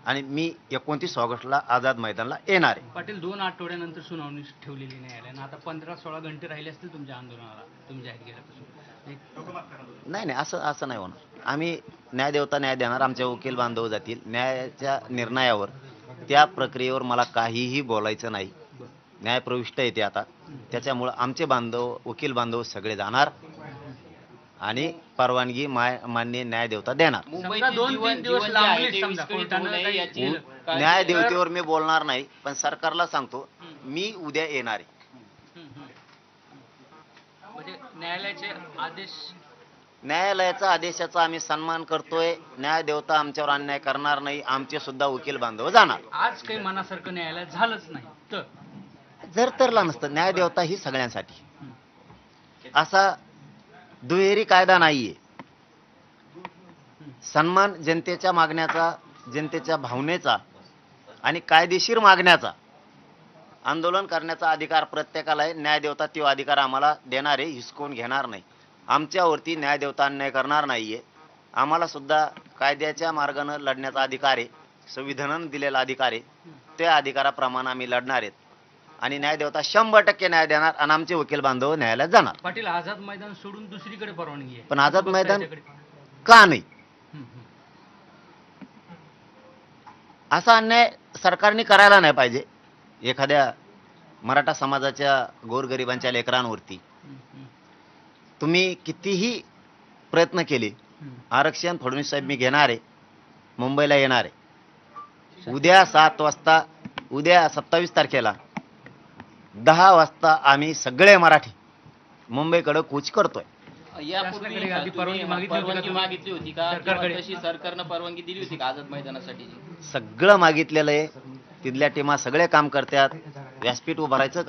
आणि मी 29 ऑगस्टला आझाद मैदानला येणार आहे. पाटील 2 आठवड्यानंतर सुनावणी ठेवलेली न्यायालयानं. आता 15-16 घंटे राहिले असतील तुमच्या आंदोलनाला, तुम्ही जाहीर केल्यापासून. नाही नाही, असं असं नाही होणार. आम्ही न्यायदेवता न्याय देणार, आमचे वकील बांधव जातील न्यायाच्या निर्णयावर. त्या प्रक्रियेवर मला काहीही बोलायचं नाही. न्याय प्रविष्ट येते आता, त्याच्यामुळं आमचे बांधव वकील बांधव सगळे जाणार आणि परवानगी मान्य न्यायदेवता देणार. समजा 2-3 दिवस लांबली समजा कोर्टानं काही न्यायदेवतेवर मी बोलणार नाही, पण सरकारला सांगतो मी उद्या येणार आहे. म्हणजे न्यायालयाचे आदेश, न्यायालयाचा आदेशाचा आम्ही सन्मान करतोय. न्यायदेवता आमच्यावर अन्याय करणार नाही, आमचे सुद्धा वकील बांधव जाणार. आज काही मनासारखं न्यायालयात झालंच नाही तर जर तरला नसतं. न्यायदेवता ही सगळ्यांसाठी, असा दुहेरी कायदा नाहीये. सन्मान जनतेच्या मागण्याचा, जनतेच्या भावनेचा आणि कायदेशीर मागण्याचा, आंदोलन करण्याचा अधिकार प्रत्येकाला आहे. न्यायदेवता तो अधिकार आम्हाला देणार आहे, हिसकून घेणार नाही. आमच्यावरती न्यायदेवता अन्याय करणार नाहीये. आम्हाला सुद्धा कायद्याच्या मार्गाने लढण्याचा अधिकार आहे, संविधानाने दिलेला अधिकार आहे. त्या अधिकाराप्रमाणे आम्ही लढणार आहेत आणि न्यायदेवता 100% न्याय देणार आणि आमचे वकील बांधव न्यायालयात जाणार. पाटील, आझाद मैदान सोडून दुसरीकडे परवानगी आहे, पण आझाद मैदान का नाही? असा अन्याय सरकारने करायला नाही पाहिजे एखाद्या मराठा समाजाच्या गोरगरिबांच्या लेकरांवरती. तुम्ही कितीही प्रयत्न केले, आरक्षण फडणवीस साहेब मी घेणार आहे, मुंबईला येणार आहे. उद्या 7 वाजता, उद्या 27 तारखेला 10 वाजता आम्ही सगळे मराठी मुंबईकडे कूच करतोय. यापूर्वी आधी परवानगी मागितली होती का? तशी सरकारनं परवानगी दिली होती का आझाद मैदानासाठी? सगळं मागितलेलं आहे. तिथल्या टीमा सगळे काम करतात. व्यासपीठ उभारायचं काम